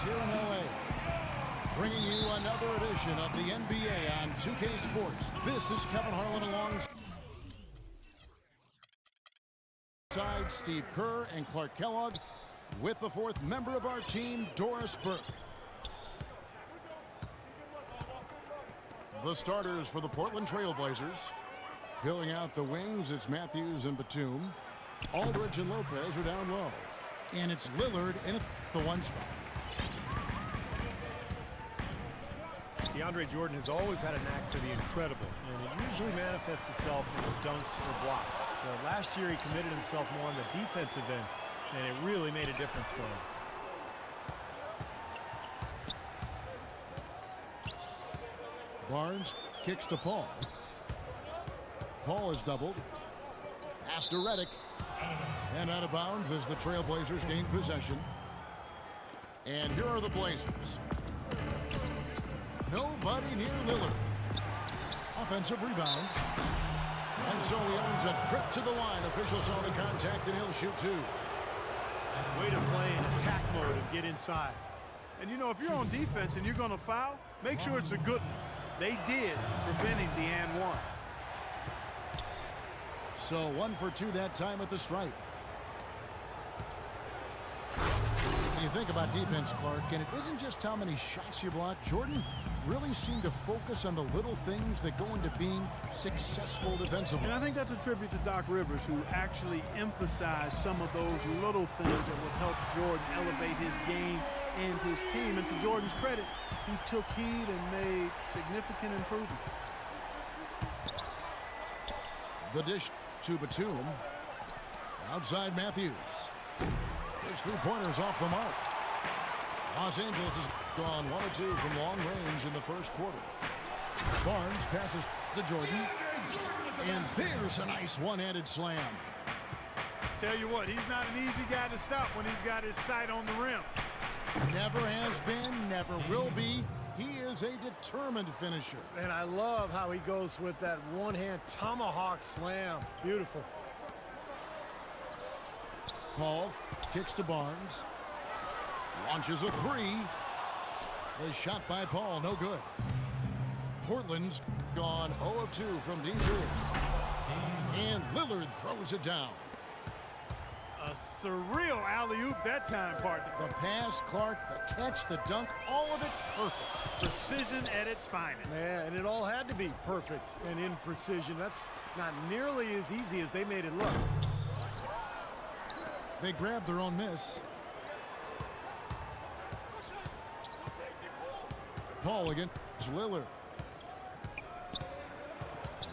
here in LA. Bringing you another edition of the NBA on 2K Sports. This is Kevin Harlan alongside Steve Kerr and Clark Kellogg with the fourth member of our team, Doris Burke. The starters for the Portland Trail Blazers. Filling out the wings, it's Matthews and Batum. Aldridge and Lopez are down low. And it's Lillard in the one spot. DeAndre Jordan has always had a knack for the incredible, and it usually manifests itself in his dunks or blocks. But last year he committed himself more on the defensive end, and it really made a difference for him. Barnes kicks to Paul. Paul is doubled. Pass to Redick. And out of bounds as the Trailblazers gain possession. And here are the Blazers. Nobody near Lillard. Offensive rebound. And so he earns a trip to the line. Officials saw the contact and he'll shoot two. Way to play in attack mode and get inside. And you know, if you're on defense and you're going to foul, make sure it's a good one. They did, preventing the and one. So 1 for 2 that time at the stripe. You think about defense, Clark, and it isn't just how many shots you block. Jordan really seemed to focus on the little things that go into being successful defensively. And I think that's a tribute to Doc Rivers, who actually emphasized some of those little things that would help Jordan elevate his game and his team. And to Jordan's credit, he took heed and made significant improvement. The dish to Batum. Outside Matthews. His three-pointers off the mark. Los Angeles has gone 1 or 2 from long range in the first quarter. Barnes passes to Jordan. And there's a nice one-handed slam. Tell you what, he's not an easy guy to stop when he's got his sight on the rim. Never has been, never will be. He is a determined finisher. And I love how he goes with that one-hand tomahawk slam. Beautiful. Paul kicks to Barnes. Launches a three. The shot by Paul, no good. Portland's gone 0 of 2 from deep. And Lillard throws it down. A surreal alley-oop that time, partner. The pass, Clark, the catch, the dunk, all of it perfect. Precision at its finest. Man, and it all had to be perfect and in precision. That's not nearly as easy as they made it look. They grabbed their own miss. Paul against Lillard.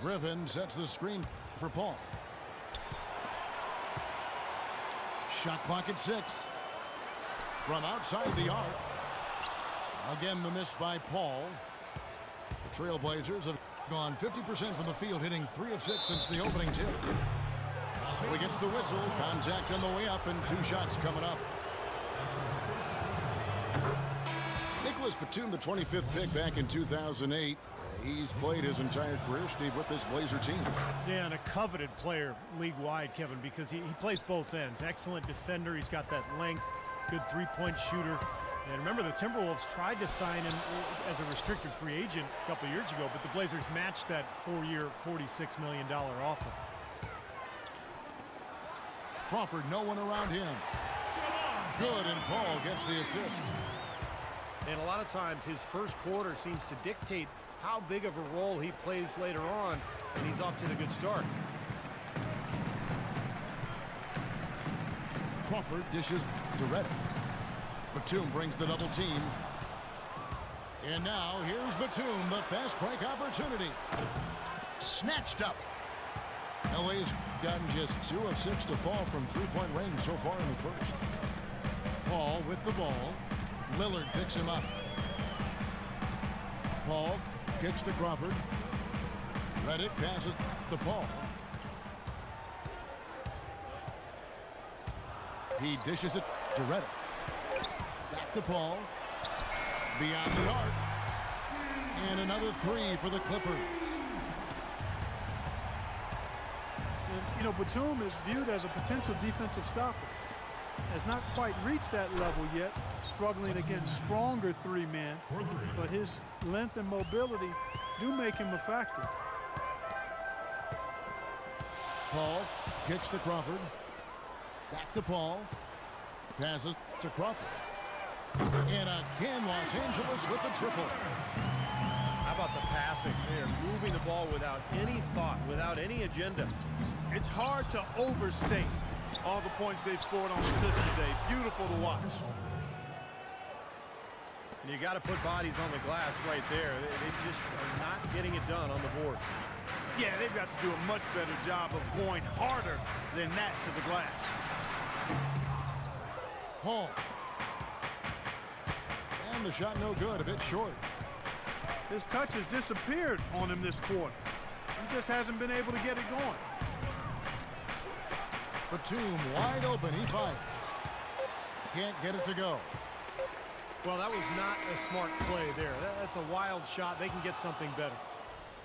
Griffin sets the screen for Paul. Shot clock at 6. From outside the arc. Again, the miss by Paul. The Trailblazers have gone 50% from the field, hitting 3 of 6 since the opening tip. So he gets the whistle. Contact on the way up, and 2 shots coming up. Nicholas Batum, the 25th pick back in 2008. He's played his entire career, Steve, with this Blazer team. Yeah, and a coveted player league-wide, Kevin, because he plays both ends. Excellent defender. He's got that length, good three-point shooter. And remember, the Timberwolves tried to sign him as a restricted free agent a couple of years ago, but the Blazers matched that 4-year, $46 million offer. Crawford, no one around him. Good, and Paul gets the assist. And a lot of times, his first quarter seems to dictate how big of a role he plays later on, and he's off to the good start. Crawford dishes to Redick. Batum brings the double team. And now here's Batum, the fast break opportunity. Snatched up. LA's gotten just 2 of 6 to fall from three-point range so far in the first. Paul with the ball. Lillard picks him up. Paul kicks to Crawford. Redick passes to Paul. He dishes it to Redick. Back to Paul. Beyond the arc. And another 3 for the Clippers. And, you know, Batum is viewed as a potential defensive stopper. Has not quite reached that level yet, struggling against stronger three men, but his length and mobility do make him a factor. Paul kicks to Crawford. Back to Paul. Passes to Crawford. And again, Los Angeles with the triple. How about the passing? They are moving the ball without any thought, without any agenda. It's hard to overstate all the points they've scored on assists today. Beautiful to watch. And you got to put bodies on the glass right there. They just are not getting it done on the board. Yeah, they've got to do a much better job of going harder than that to the glass. Paul. And the shot no good, a bit short. His touch has disappeared on him this quarter. He just hasn't been able to get it going. Batum wide open, he fires. Can't get it to go. Well, that was not a smart play there. That's a wild shot. They can get something better.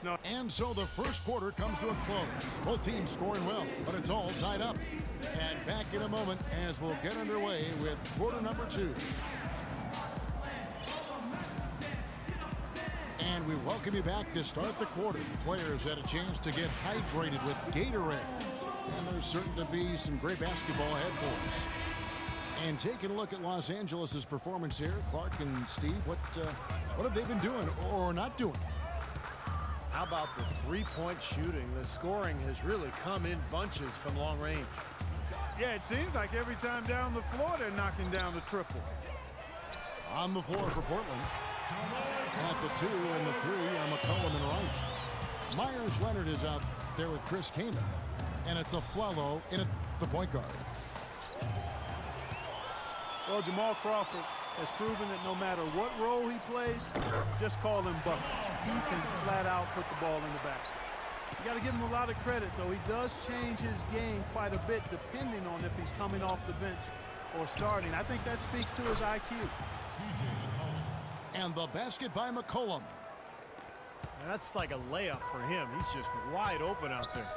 No. And so the first quarter comes to a close. Both teams scoring well, but it's all tied up. And back in a moment as we'll get underway with quarter number 2. And we welcome you back to start the quarter. Players had a chance to get hydrated with Gatorade. And there's certain to be some great basketball ahead for us. And taking a look at Los Angeles' performance here, Clark and Steve, what have they been doing or not doing? How about the three-point shooting? The scoring has really come in bunches from long range. Yeah, it seems like every time down the floor they're knocking down the triple. On the floor for Portland. At the 2 and the 3 are McCollum and Wright. Myers Leonard is out there with Chris Kaman. And it's Afflalo in at the point guard. Well, Jamal Crawford has proven that no matter what role he plays, just call him Bucket. He can flat out put the ball in the basket. You got to give him a lot of credit, though. He does change his game quite a bit depending on if he's coming off the bench or starting. I think that speaks to his IQ. And the basket by McCollum. And that's like a layup for him. He's just wide open out there.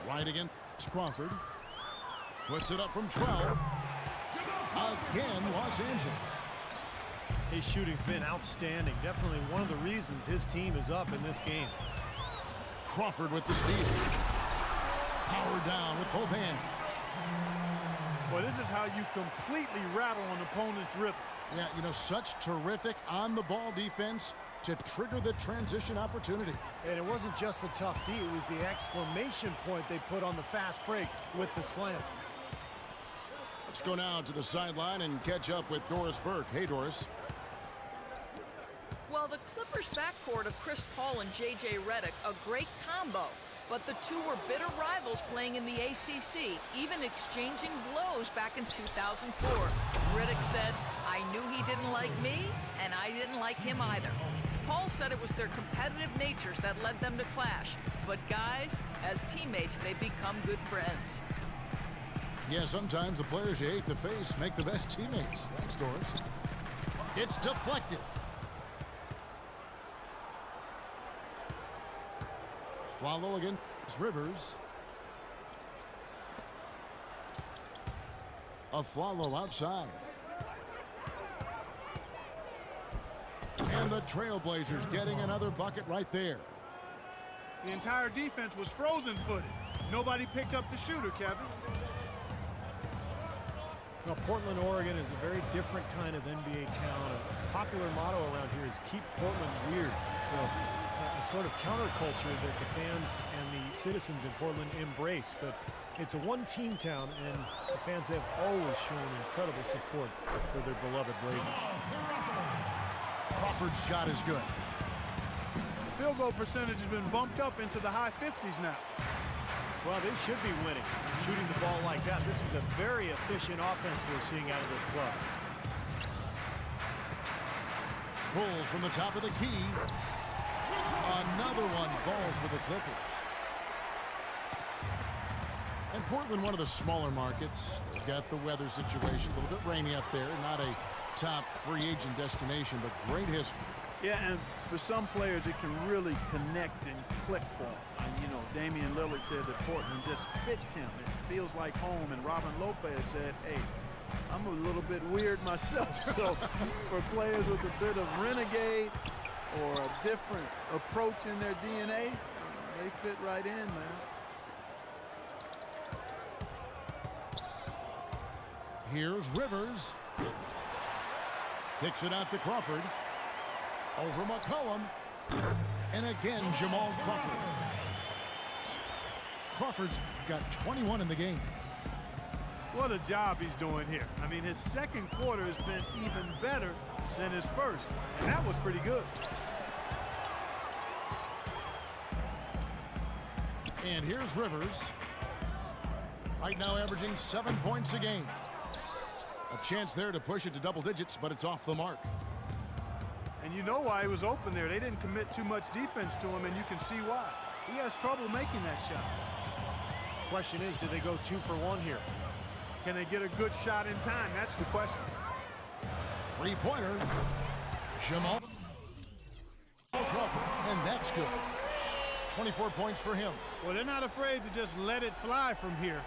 Right against Crawford. Puts it up from 12. Again, Los Angeles. His shooting's been outstanding. Definitely one of the reasons his team is up in this game. Crawford with the steal. Powered down with both hands. Well, this is how you completely rattle an opponent's rhythm. Yeah, you know, such terrific on-the-ball defense to trigger the transition opportunity. And it wasn't just the tough D, it was the exclamation point they put on the fast break with the slam. Let's go now to the sideline and catch up with Doris Burke. Hey, Doris. Well, the Clippers backcourt of Chris Paul and J.J. Redick, a great combo. But the two were bitter rivals playing in the ACC, even exchanging blows back in 2004. Redick said, "I knew he didn't like me, and I didn't like him either." Paul said it was their competitive natures that led them to clash. But guys, as teammates, they become good friends. Yeah, sometimes the players you hate to face make the best teammates. Thanks, Doris. It's deflected. Follow against Rivers. Afflalo outside. And the Trailblazers getting another bucket right there. The entire defense was frozen-footed. Nobody picked up the shooter, Kevin. Well, Portland, Oregon is a very different kind of NBA town. A popular motto around here is keep Portland weird. So a sort of counterculture that the fans and the citizens in Portland embrace. But it's a one-team town, and the fans have always shown incredible support for their beloved Blazers. Crawford's shot is good. The field goal percentage has been bumped up into the high 50s now. Well, they should be winning, shooting the ball like that. This is a very efficient offense we're seeing out of this club. Pulls from the top of the key. Another one falls for the Clippers. And Portland, one of the smaller markets. They've got the weather situation, a little bit rainy up there. Not a top free agent destination, but great history. Yeah, and for some players, it can really connect and click for them. And, you know, Damian Lillard said that Portland just fits him. It feels like home. And Robin Lopez said, hey, I'm a little bit weird myself. So for players with a bit of renegade or a different approach in their DNA, they fit right in, man. Here's Rivers. Kicks it out to Crawford. Over McCollum. And again, Jamal Crawford. Crawford's got 21 in the game. What a job he's doing here. I mean, his second quarter has been even better than his first. And that was pretty good. And here's Rivers. Right now averaging 7 points a game. A chance there to push it to double digits, but it's off the mark. And you know why he was open there. They didn't commit too much defense to him, and you can see why. He has trouble making that shot. Question is, do they go 2 for 1 here? Can they get a good shot in time? That's the question. Three-pointer. Jamal Crawford, and that's good. 24 points for him. Well, they're not afraid to just let it fly from here.